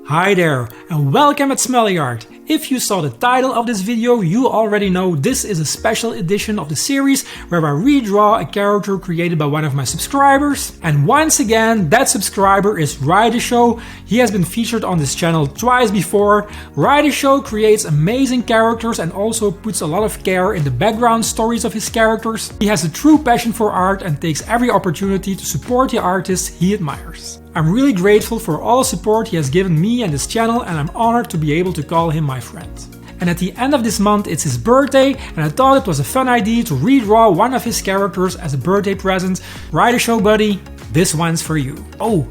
Hi there, and welcome at Smully Art. If you saw the title of this video, you already know this is a special edition of the series where I redraw a character created by one of my subscribers. And once again, that subscriber is Rydescho. He has been featured on this channel twice before. Rydescho creates amazing characters and also puts a lot of care in the background stories of his characters. He has a true passion for art and takes every opportunity to support the artists he admires. I'm really grateful for all the support he has given me and this channel, and I'm honored to be able to call him my friend. And at the end of this month it's his birthday, and I thought it was a fun idea to redraw one of his characters as a birthday present. Rydescho buddy, this one's for you. Oh,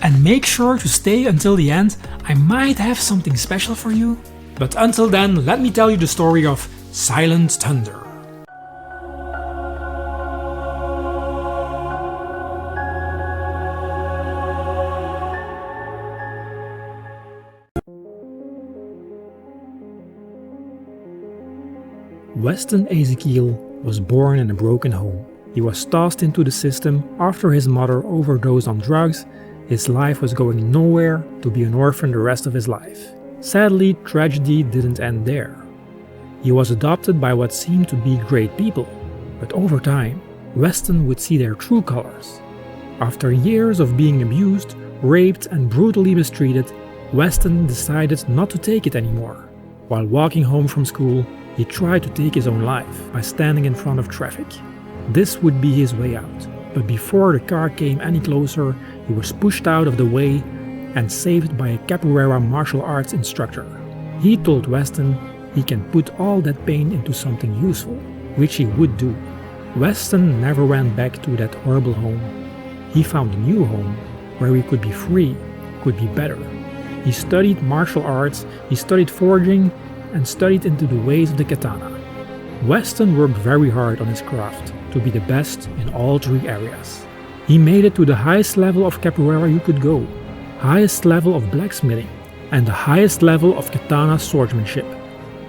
and make sure to stay until the end, I might have something special for you. But until then, let me tell you the story of Silent Thunder. Weston Ezekiel was born in a broken home. He was tossed into the system after his mother overdosed on drugs. His life was going nowhere, to be an orphan the rest of his life. Sadly, tragedy didn't end there. He was adopted by what seemed to be great people, but over time, Weston would see their true colors. After years of being abused, raped and brutally mistreated, Weston decided not to take it anymore. While walking home from school, he tried to take his own life by standing in front of traffic. This would be his way out, but before the car came any closer, he was pushed out of the way and saved by a capoeira martial arts instructor. He told Weston he can put all that pain into something useful, which he would do. Weston never went back to that horrible home. He found a new home where he could be free, could be better. He studied martial arts, he studied forging, and studied into the ways of the katana. Weston worked very hard on his craft to be the best in all three areas. He made it to the highest level of capoeira you could go, highest level of blacksmithing, and the highest level of katana swordsmanship.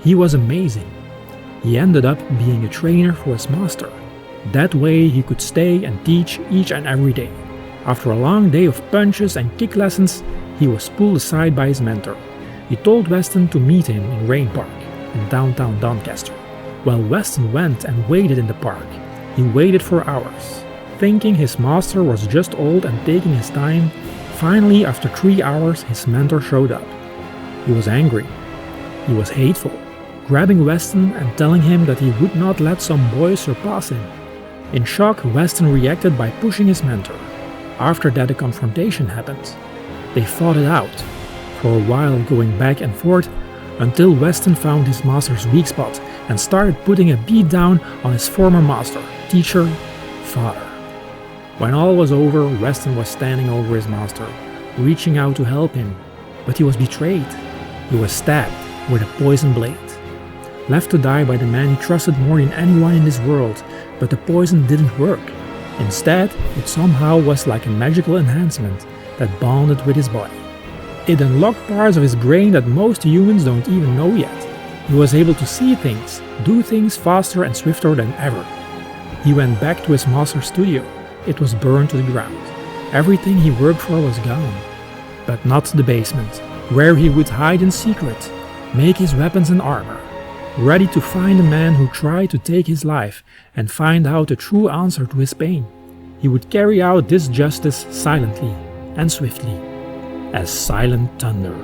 He was amazing. He ended up being a trainer for his master. That way he could stay and teach each and every day. After a long day of punches and kick lessons, he was pulled aside by his mentor. He told Weston to meet him in Rain Park, in downtown Doncaster. While Weston went and waited in the park, he waited for hours. Thinking his master was just old and taking his time, finally after 3 hours his mentor showed up. He was angry. He was hateful, grabbing Weston and telling him that he would not let some boy surpass him. In shock, Weston reacted by pushing his mentor. After that a confrontation happened. They fought it out, for a while going back and forth, until Weston found his master's weak spot and started putting a beat down on his former master, teacher, father. When all was over, Weston was standing over his master, reaching out to help him, but he was betrayed. He was stabbed with a poison blade. Left to die by the man he trusted more than anyone in this world, but the poison didn't work. Instead, it somehow was like a magical enhancement that bonded with his body. It unlocked parts of his brain that most humans don't even know yet. He was able to see things, do things faster and swifter than ever. He went back to his master's studio. It was burned to the ground. Everything he worked for was gone. But not the basement, where he would hide in secret, make his weapons and armor, ready to find the man who tried to take his life and find out the true answer to his pain. He would carry out this justice silently and swiftly, as Silent Thunder.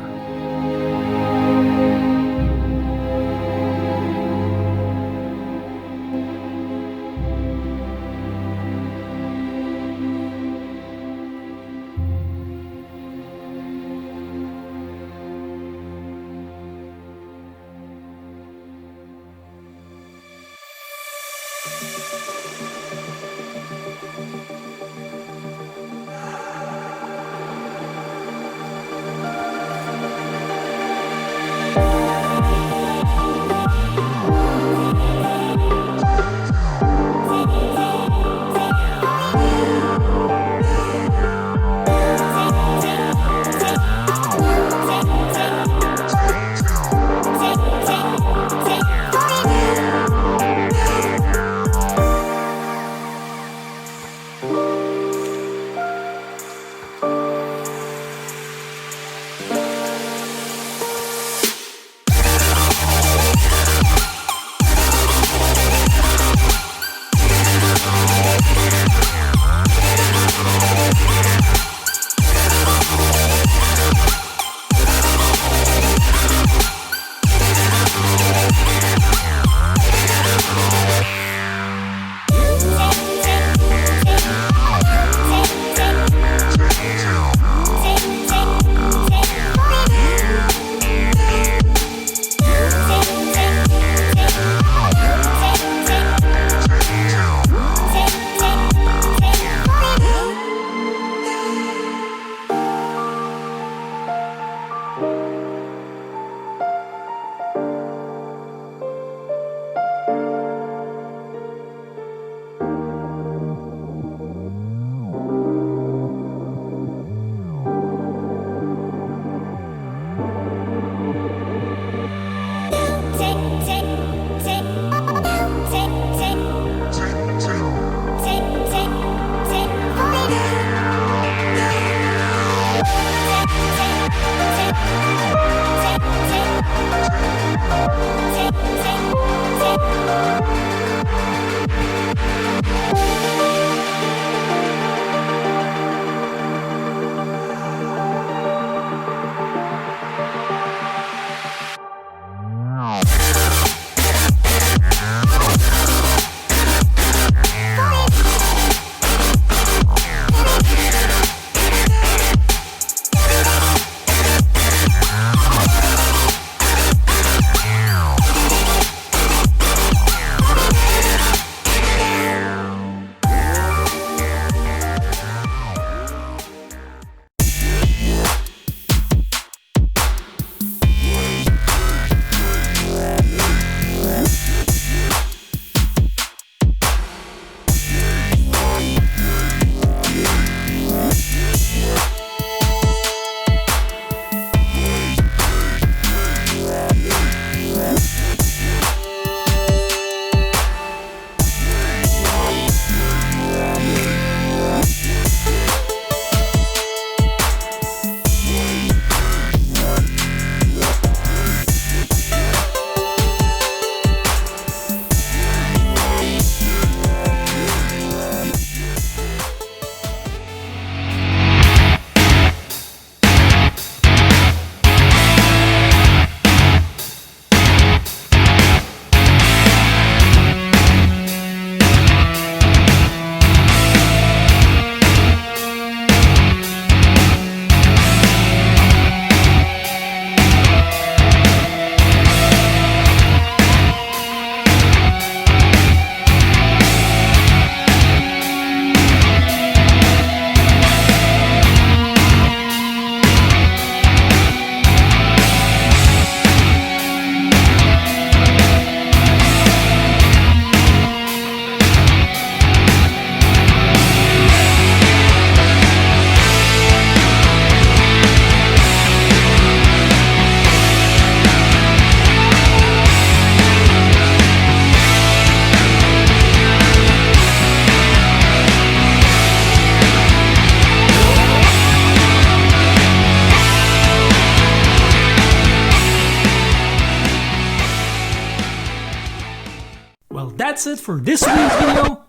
that's it for this week's video.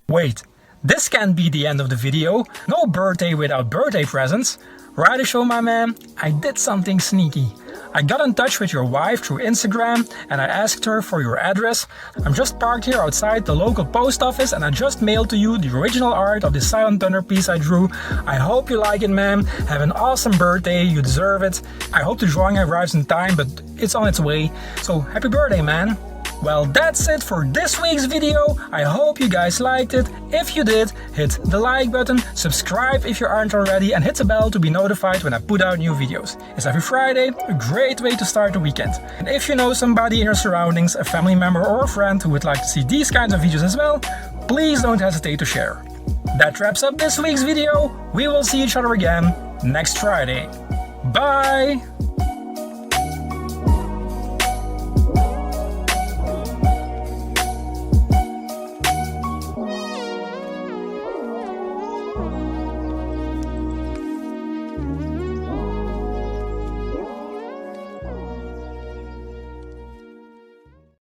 Wait, this can't be the end of the video. No birthday without birthday presents. Rydescho, my man, I did something sneaky. I got in touch with your wife through Instagram and I asked her for your address. I'm just parked here outside the local post office and I just mailed to you the original art of the Silent Thunder piece I drew. I hope you like it, ma'am. Have an awesome birthday, you deserve it. I hope the drawing arrives in time, but it's on its way. So happy birthday, man. Well, that's it for this week's video. I hope you guys liked it. If you did, hit the like button, subscribe if you aren't already, and hit the bell to be notified when I put out new videos. It's every Friday, a great way to start the weekend. And if you know somebody in your surroundings, a family member or a friend who would like to see these kinds of videos as well, please don't hesitate to share. That wraps up this week's video. We will see each other again next Friday. Bye!